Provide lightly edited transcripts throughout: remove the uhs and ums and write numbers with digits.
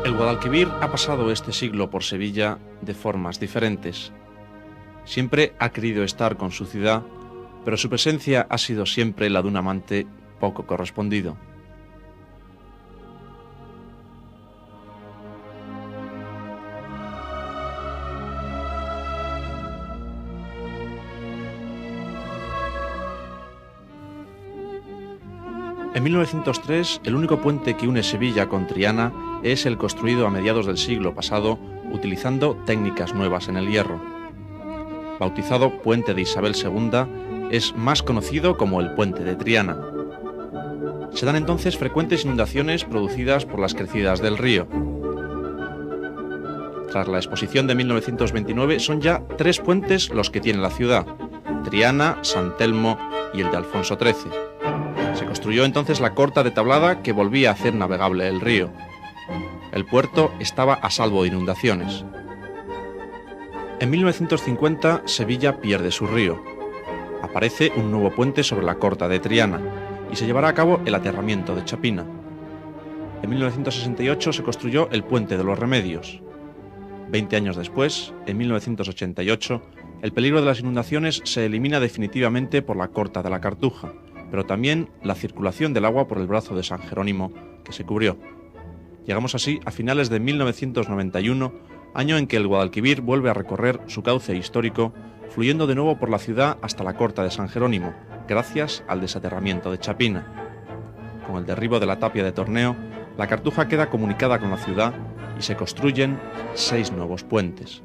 El Guadalquivir ha pasado este siglo por Sevilla de formas diferentes. Siempre ha querido estar con su ciudad, pero su presencia ha sido siempre la de un amante poco correspondido. En 1903, el único puente que une Sevilla con Triana es el construido a mediados del siglo pasado utilizando técnicas nuevas en el hierro. Bautizado Puente de Isabel II, es más conocido como el Puente de Triana. Se dan entonces frecuentes inundaciones producidas por las crecidas del río. Tras la exposición de 1929, son ya 3 puentes los que tiene la ciudad: Triana, San Telmo y el de Alfonso XIII. Se construyó entonces la corta de tablada que volvía a hacer navegable el río. El puerto estaba a salvo de inundaciones. En 1950, Sevilla pierde su río. Aparece un nuevo puente sobre la corta de Triana y se llevará a cabo el aterramiento de Chapina. En 1968 se construyó el Puente de los Remedios. 20 años después, en 1988, el peligro de las inundaciones se elimina definitivamente por la corta de la Cartuja, pero también la circulación del agua por el brazo de San Jerónimo, que se cubrió. Llegamos así a finales de 1991, año en que el Guadalquivir vuelve a recorrer su cauce histórico, fluyendo de nuevo por la ciudad hasta la corta de San Jerónimo, gracias al desaterramiento de Chapina. Con el derribo de la tapia de Torneo, la Cartuja queda comunicada con la ciudad y se construyen 6 nuevos puentes.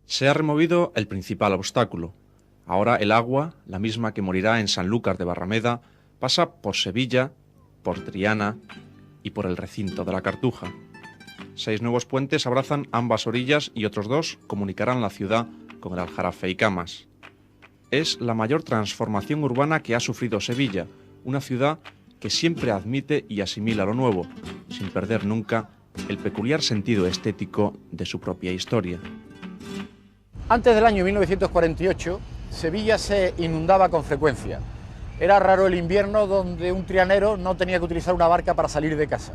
Se ha removido el principal obstáculo. Ahora el agua, la misma que morirá en Sanlúcar de Barrameda, pasa por Sevilla, por Triana y por el recinto de la Cartuja. 6 nuevos puentes abrazan ambas orillas y otros 2 comunicarán la ciudad con el Aljarafe y Camas. Es la mayor transformación urbana que ha sufrido Sevilla, una ciudad que siempre admite y asimila lo nuevo, sin perder nunca el peculiar sentido estético de su propia historia. Antes del año 1948, Sevilla se inundaba con frecuencia. Era raro el invierno donde un trianero no tenía que utilizar una barca para salir de casa.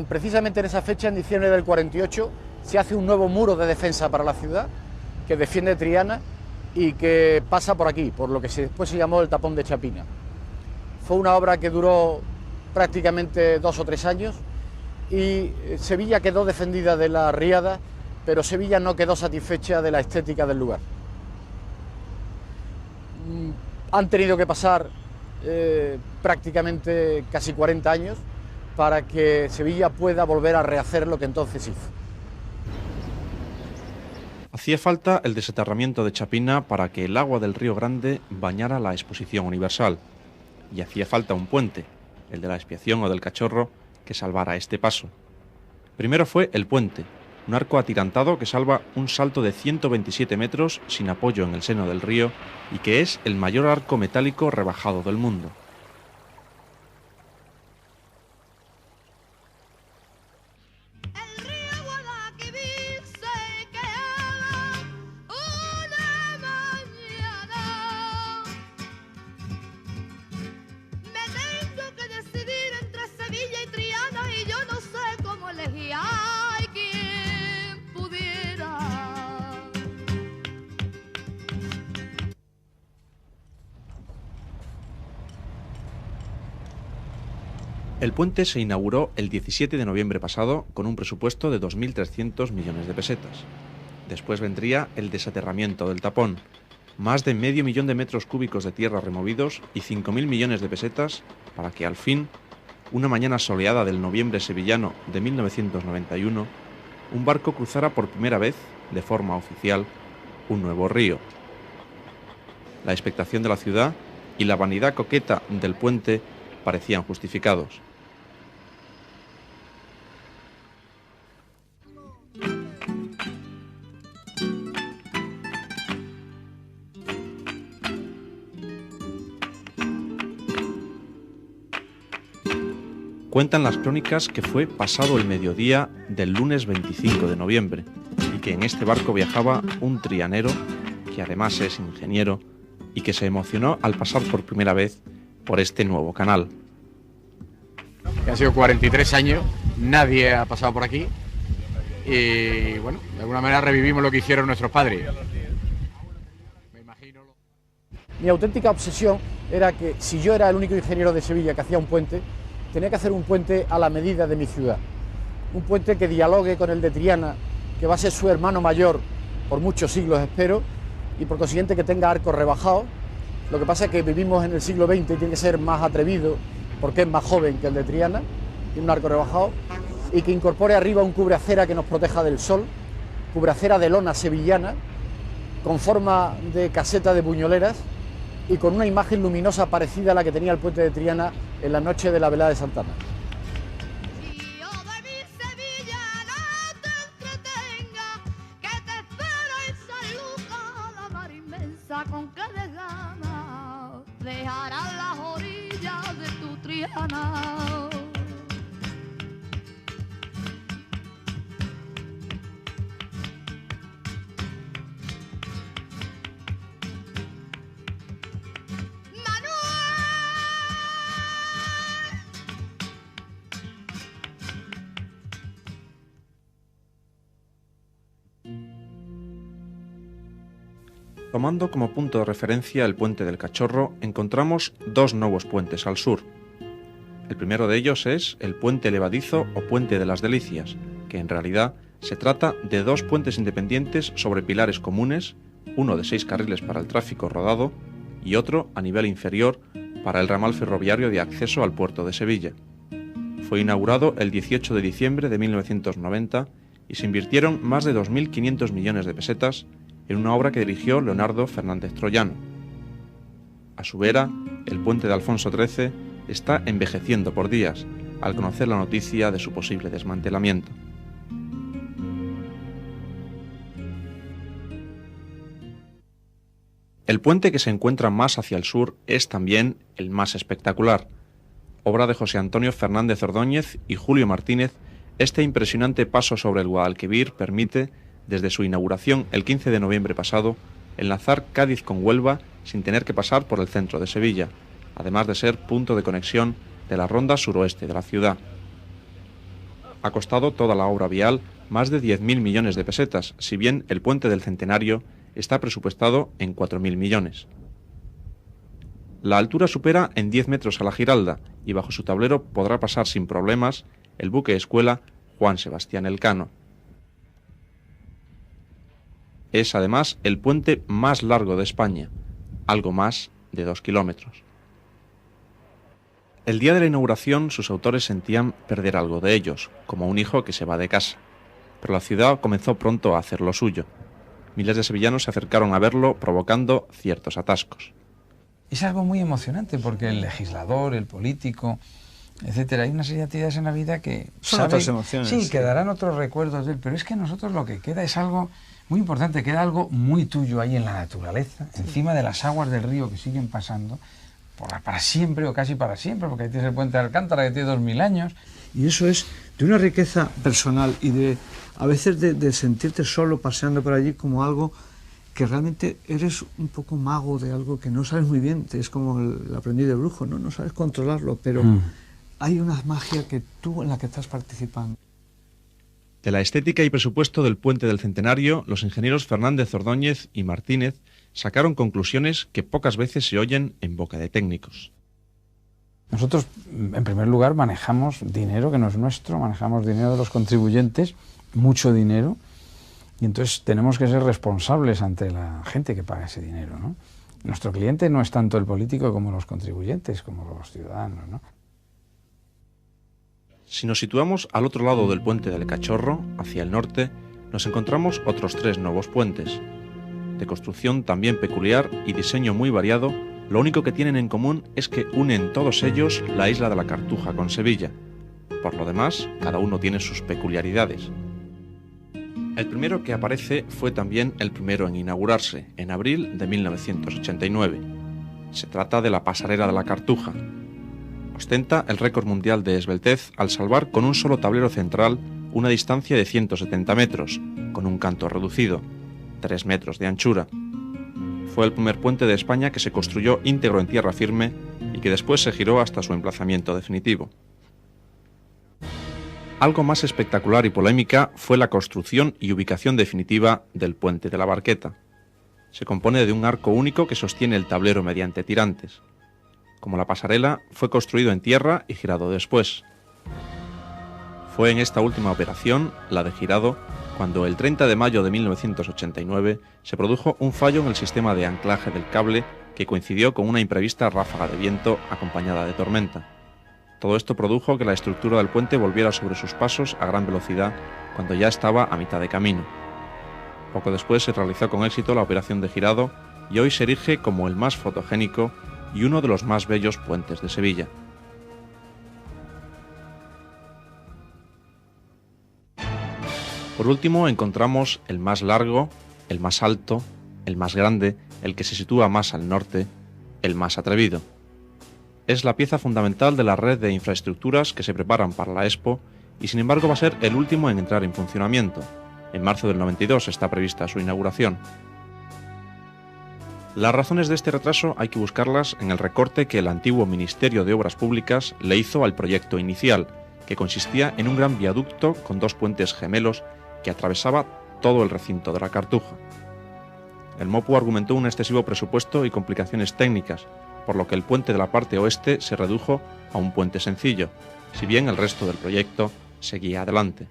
Precisamente en esa fecha, en diciembre del 48, se hace un nuevo muro de defensa para la ciudad, que defiende Triana y que pasa por aquí, por lo que después se llamó el Tapón de Chapina. Fue una obra que duró prácticamente 2 o 3 años y Sevilla quedó defendida de la riada, pero Sevilla no quedó satisfecha de la estética del lugar. Han tenido que pasar prácticamente casi 40 años para que Sevilla pueda volver a rehacer lo que entonces hizo. Hacía falta el desaterramiento de Chapina para que el agua del Río Grande bañara la Exposición Universal. Y hacía falta un puente, el de la Expiación o del Cachorro, que salvara este paso. Primero fue el puente, un arco atirantado que salva un salto de 127 metros sin apoyo en el seno del río y que es el mayor arco metálico rebajado del mundo. El puente se inauguró el 17 de noviembre pasado con un presupuesto de 2.300 millones de pesetas. Después vendría el desaterramiento del tapón, más de medio millón de metros cúbicos de tierra removidos y 5.000 millones de pesetas para que al fin, una mañana soleada del noviembre sevillano de 1991, un barco cruzara por primera vez, de forma oficial, un nuevo río. La expectación de la ciudad y la vanidad coqueta del puente parecían justificados. Cuentan las crónicas que fue pasado el mediodía del lunes 25 de noviembre y que en este barco viajaba un trianero, que además es ingeniero, y que se emocionó al pasar por primera vez por este nuevo canal. Que han sido 43 años, nadie ha pasado por aquí y bueno, de alguna manera revivimos lo que hicieron nuestros padres. Me imagino. Mi auténtica obsesión era que si yo era el único ingeniero de Sevilla que hacía un puente, tenía que hacer un puente a la medida de mi ciudad. Un puente que dialogue con el de Triana, que va a ser su hermano mayor por muchos siglos, espero, y por consiguiente que tenga arcos rebajados. Lo que pasa es que vivimos en el siglo XX y tiene que ser más atrevido porque es más joven que el de Triana, tiene un arco rebajado, y que incorpore arriba un cubreacera que nos proteja del sol, cubreacera de lona sevillana, con forma de caseta de buñoleras y con una imagen luminosa parecida a la que tenía el puente de Triana en la noche de la velada de Santa Ana. Con que de gana dejarás las orillas de tu Triana. Tomando como punto de referencia el puente del Cachorro, encontramos dos nuevos puentes al sur. El primero de ellos es el puente levadizo o puente de las Delicias, que en realidad se trata de dos puentes independientes sobre pilares comunes, uno de 6 carriles para el tráfico rodado y otro a nivel inferior para el ramal ferroviario de acceso al puerto de Sevilla. Fue inaugurado el 18 de diciembre de 1990 y se invirtieron más de 2.500 millones de pesetas en una obra que dirigió Leonardo Fernández Troyano. A su vera, el puente de Alfonso XIII está envejeciendo por días, al conocer la noticia de su posible desmantelamiento. El puente que se encuentra más hacia el sur es también el más espectacular. Obra de José Antonio Fernández Ordóñez y Julio Martínez, este impresionante paso sobre el Guadalquivir permite, desde su inauguración el 15 de noviembre pasado, enlazar Cádiz con Huelva sin tener que pasar por el centro de Sevilla, además de ser punto de conexión de la ronda suroeste de la ciudad. Ha costado toda la obra vial más de 10.000 millones de pesetas, si bien el puente del Centenario está presupuestado en 4.000 millones. La altura supera en 10 metros a la Giralda y bajo su tablero podrá pasar sin problemas el buque escuela Juan Sebastián Elcano. Es además el puente más largo de España, algo más de 2 kilómetros. El día de la inauguración sus autores sentían perder algo de ellos, como un hijo que se va de casa, pero la ciudad comenzó pronto a hacer lo suyo. Miles de sevillanos se acercaron a verlo, provocando ciertos atascos. Es algo muy emocionante porque el legislador, el político, etcétera, hay una serie de actividades en la vida que son otras emociones. Sí, quedarán otros recuerdos de él, pero es que a nosotros lo que queda es algo muy importante, queda algo muy tuyo ahí en la naturaleza, encima de las aguas del río que siguen pasando para siempre o casi para siempre, porque ahí tienes el puente de Alcántara que tiene 2000 años. Y eso es de una riqueza personal y de a veces de sentirte solo paseando por allí como algo que realmente eres un poco mago de algo que no sabes muy bien, es como el aprendiz de brujo, no sabes controlarlo, pero hay una magia que tú en la que estás participando. De la estética y presupuesto del puente del Centenario, los ingenieros Fernández Ordóñez y Martínez sacaron conclusiones que pocas veces se oyen en boca de técnicos. Nosotros, en primer lugar, manejamos dinero que no es nuestro, manejamos dinero de los contribuyentes, mucho dinero, y entonces tenemos que ser responsables ante la gente que paga ese dinero, ¿no? Nuestro cliente no es tanto el político como los contribuyentes, como los ciudadanos, ¿no? Si nos situamos al otro lado del puente del Cachorro, hacia el norte, nos encontramos otros 3 nuevos puentes. De construcción también peculiar y diseño muy variado, lo único que tienen en común es que unen todos ellos la isla de la Cartuja con Sevilla. Por lo demás, cada uno tiene sus peculiaridades. El primero que aparece fue también el primero en inaugurarse, en abril de 1989. Se trata de la pasarela de la Cartuja. Ostenta el récord mundial de esbeltez al salvar con un solo tablero central una distancia de 170 metros, con un canto reducido, 3 metros de anchura. Fue el primer puente de España que se construyó íntegro en tierra firme y que después se giró hasta su emplazamiento definitivo. Algo más espectacular y polémica fue la construcción y ubicación definitiva del puente de la Barqueta. Se compone de un arco único que sostiene el tablero mediante tirantes. Como la pasarela, fue construido en tierra y girado después. Fue en esta última operación, la de girado, cuando el 30 de mayo de 1989 se produjo un fallo en el sistema de anclaje del cable que coincidió con una imprevista ráfaga de viento acompañada de tormenta. Todo esto produjo que la estructura del puente volviera sobre sus pasos a gran velocidad cuando ya estaba a mitad de camino. Poco después se realizó con éxito la operación de girado y hoy se erige como el más fotogénico y uno de los más bellos puentes de Sevilla. Por último encontramos el más largo, el más alto, el más grande, el que se sitúa más al norte, el más atrevido. Es la pieza fundamental de la red de infraestructuras que se preparan para la Expo y sin embargo va a ser el último en entrar en funcionamiento. En marzo del 92 está prevista su inauguración. Las razones de este retraso hay que buscarlas en el recorte que el antiguo Ministerio de Obras Públicas le hizo al proyecto inicial, que consistía en un gran viaducto con dos puentes gemelos que atravesaba todo el recinto de la Cartuja. El MOPU argumentó un excesivo presupuesto y complicaciones técnicas, por lo que el puente de la parte oeste se redujo a un puente sencillo, si bien el resto del proyecto seguía adelante.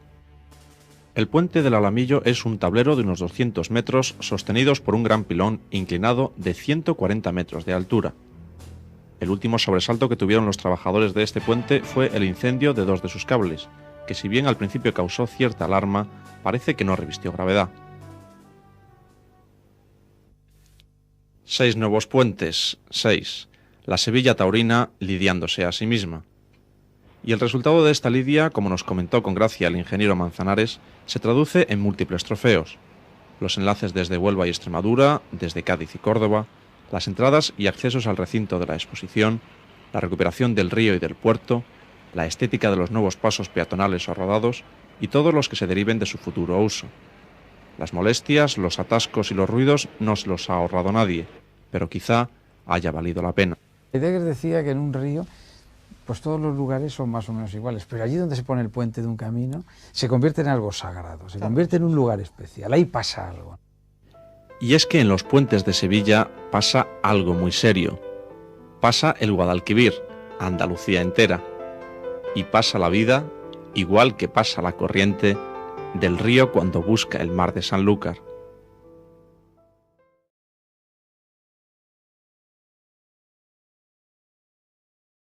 El puente del Alamillo es un tablero de unos 200 metros sostenidos por un gran pilón inclinado de 140 metros de altura. El último sobresalto que tuvieron los trabajadores de este puente fue el incendio de dos de sus cables, que si bien al principio causó cierta alarma, parece que no revistió gravedad. 6 nuevos puentes, 6. La Sevilla taurina lidiándose a sí misma. Y el resultado de esta lidia, como nos comentó con gracia el ingeniero Manzanares, se traduce en múltiples trofeos. Los enlaces desde Huelva y Extremadura, desde Cádiz y Córdoba, las entradas y accesos al recinto de la exposición, la recuperación del río y del puerto, la estética de los nuevos pasos peatonales o rodados y todos los que se deriven de su futuro uso. Las molestias, los atascos y los ruidos no se los ha ahorrado nadie, pero quizá haya valido la pena. Heidegger decía que en un río, pues todos los lugares son más o menos iguales, pero allí donde se pone el puente de un camino, se convierte en algo sagrado, se convierte en un lugar especial, ahí pasa algo. Y es que en los puentes de Sevilla pasa algo muy serio. Pasa el Guadalquivir, Andalucía entera, y pasa la vida, igual que pasa la corriente, del río cuando busca el mar de Sanlúcar.